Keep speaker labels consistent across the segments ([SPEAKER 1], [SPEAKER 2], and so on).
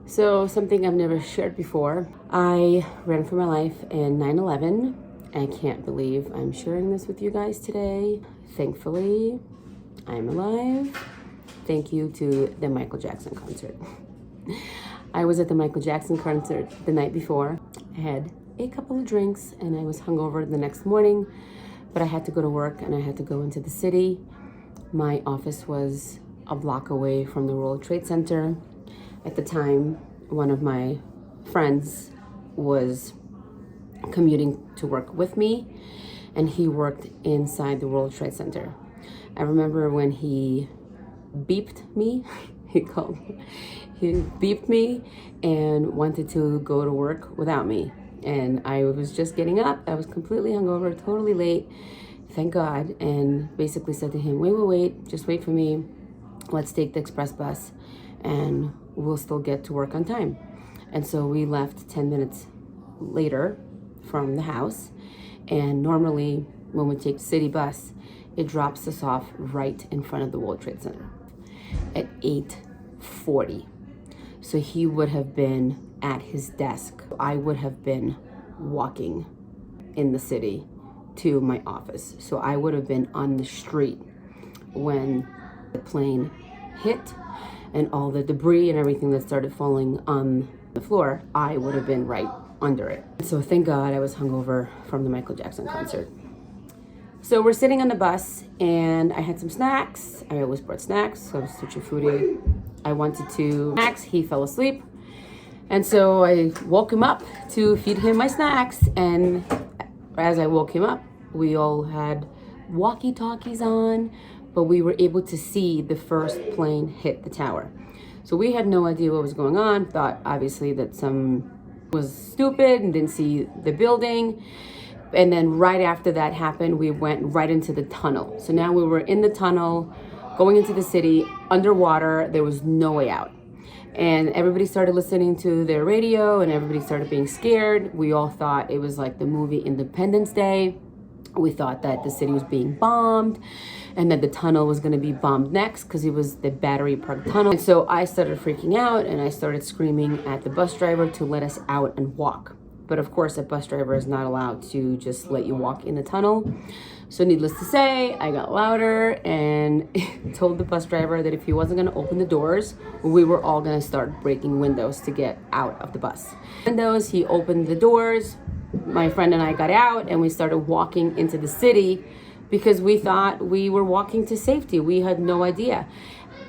[SPEAKER 1] So, something I've never shared before. I ran for my life in 9/11. I can't believe I'm sharing this with you guys today. Thankfully, I'm alive. Thank you to the Michael Jackson concert. I was at the Michael Jackson concert the night before. I had a couple of drinks and I was hungover the next morning, but I had to go to work and I had to go into the city. My office was a block away from the World Trade Center. At the time, one of my friends was commuting to work with me, and he worked inside the World Trade Center. I remember when he beeped me, he beeped me and wanted to go to work without me. And I was just getting up. I was completely hungover, totally late, thank God, and basically said to him, wait, just wait for me. Let's take the express bus and we'll still get to work on time. And so we left 10 minutes later from the house. And normally when we take the city bus, it drops us off right in front of the World Trade Center at 8:40. So he would have been at his desk. I would have been walking in the city to my office. So I would have been on the street when the plane hit and all the debris and everything that started falling on the floor, I would have been right under it. So thank God I was hungover from the Michael Jackson concert. So we're sitting on the bus and I had some snacks. I always brought snacks, so I was such a foodie. I wanted to snacks, he fell asleep. And so I woke him up to feed him my snacks. And as I woke him up, we all had walkie-talkies on, but we were able to see the first plane hit the tower. So we had no idea what was going on, thought obviously that some was stupid and didn't see the building. And then right after that happened, we went right into the tunnel. So now we were in the tunnel, going into the city, underwater, there was no way out. And everybody started listening to their radio and everybody started being scared. We all thought it was like the movie Independence Day. We thought that the city was being bombed and that the tunnel was going to be bombed next because it was the Battery Park Tunnel. And so I started freaking out and I started screaming at the bus driver to let us out and walk. But of course, a bus driver is not allowed to just let you walk in the tunnel. So needless to say, I got louder and told the bus driver that if he wasn't going to open the doors, we were all going to start breaking windows to get out of the bus. Windows, he opened the doors. My friend and I got out and we started walking into the city because we thought we were walking to safety. We had no idea,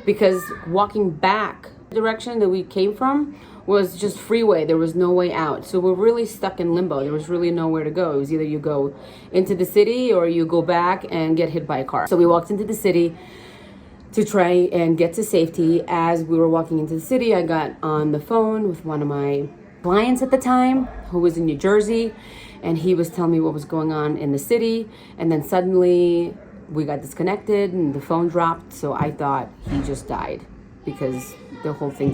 [SPEAKER 1] because walking back the direction that we came from was just freeway. There was no way out. So we're really stuck in limbo. There was really nowhere to go. It was either you go into the city or you go back and get hit by a car. So we walked into the city to try and get to safety. As we were walking into the city, I got on the phone with one of my clients at the time who was in New Jersey, and he was telling me what was going on in the city. And then suddenly we got disconnected and the phone dropped. So I thought he just died because the whole country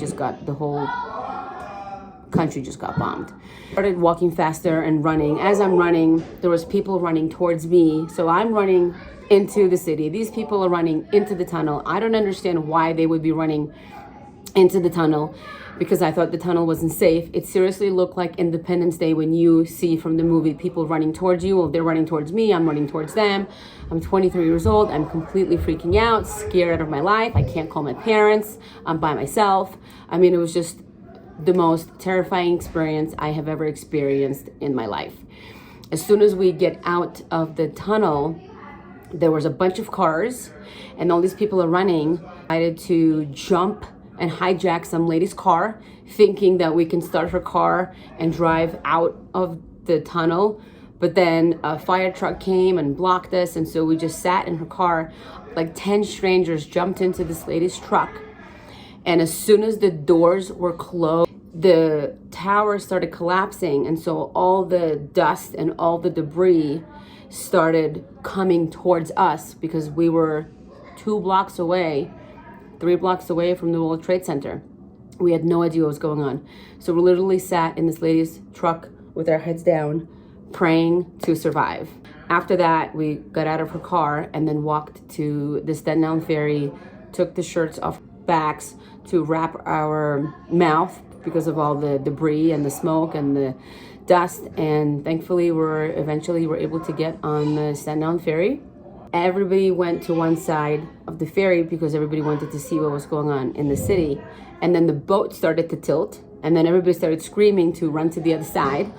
[SPEAKER 1] just got bombed. Started walking faster and running. As I'm running, there was people running towards me. So I'm running into the city. These people are running into the tunnel. I don't understand why they would be running into the tunnel, because I thought the tunnel wasn't safe. It seriously looked like Independence Day when you see from the movie people running towards you. Well, they're running towards me, I'm running towards them. I'm 23 years old, I'm completely freaking out, scared out of my life. I can't call my parents, I'm by myself. I mean, it was just the most terrifying experience I have ever experienced in my life. As soon as we get out of the tunnel, there was a bunch of cars and all these people are running. I decided to jump and hijack some lady's car, thinking that we can start her car and drive out of the tunnel. But then a fire truck came and blocked us, and so we just sat in her car. Like 10 strangers jumped into this lady's truck. And as soon as the doors were closed, the tower started collapsing. And so all the dust and all the debris started coming towards us because we were 3 blocks away from the World Trade Center. We had no idea what was going on. So we literally sat in this lady's truck with our heads down, praying to survive. After that, we got out of her car and then walked to the Staten Island ferry, took the shirts off backs to wrap our mouth because of all the debris and the smoke and the dust. And thankfully, eventually we're able to get on the Staten Island ferry. Everybody went to one side of the ferry because everybody wanted to see what was going on in the city. And then the boat started to tilt, and then everybody started screaming to run to the other side.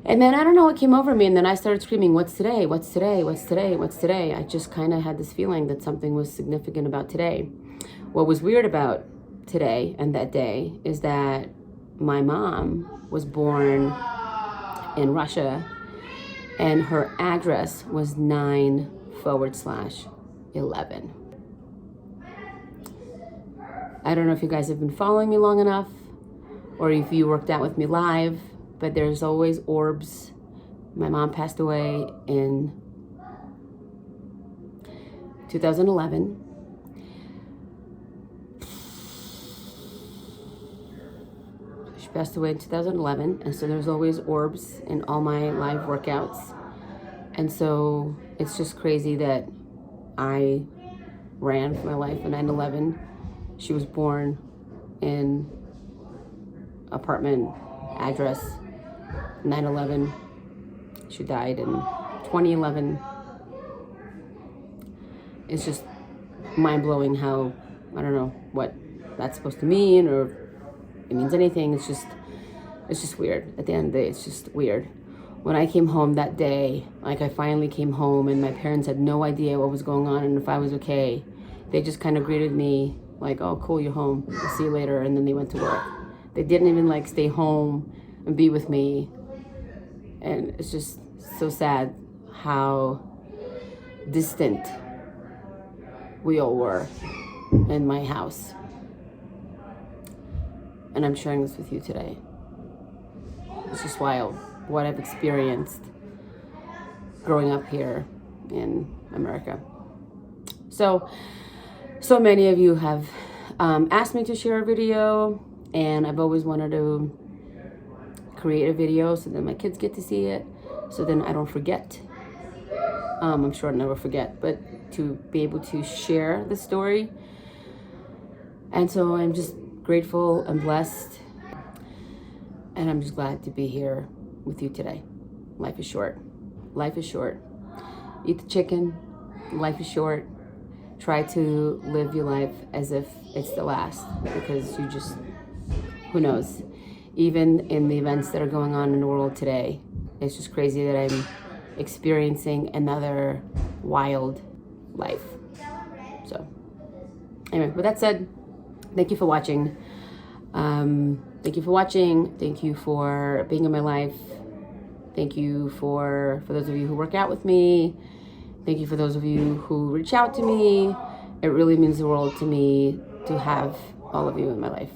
[SPEAKER 1] And then I don't know what came over me, and then I started screaming, "What's today? What's today? What's today? What's today?" I just kind of had this feeling that something was significant about today. What was weird about today and that day is that my mom was born in Russia, and her address was 9/11. I don't know if you guys have been following me long enough or if you worked out with me live, but there's always orbs. My mom passed away in 2011. She passed away in 2011, and so there's always orbs in all my live workouts. And so it's just crazy that I ran for my life in 9/11. She was born in apartment address 9/11. She died in 2011. It's just mind-blowing how, I don't know what that's supposed to mean or it means anything. It's just weird. At the end of the day, it's just weird. When I came home that day, like I finally came home and my parents had no idea what was going on and if I was okay. They just kind of greeted me like, "Oh, cool, you're home. I'll see you later." And then they went to work. They didn't even like stay home and be with me. And it's just so sad how distant we all were in my house. And I'm sharing this with you today. It's just wild what I've experienced growing up here in America. So many of you have asked me to share a video, and I've always wanted to create a video so that my kids get to see it, so then I don't forget. I'm sure I'll never forget, but to be able to share the story. And so I'm just grateful and blessed, and I'm just glad to be here with you today. Life is short. Life is short. Eat the chicken. Life is short. Try to live your life as if it's the last, because you just, who knows? Even in the events that are going on in the world today, it's just crazy that I'm experiencing another wild life. So anyway, with that said, thank you for watching. Thank you for watching. Thank you for being in my life. Thank you for those of you who work out with me. Thank you for those of you who reach out to me. It really means the world to me to have all of you in my life.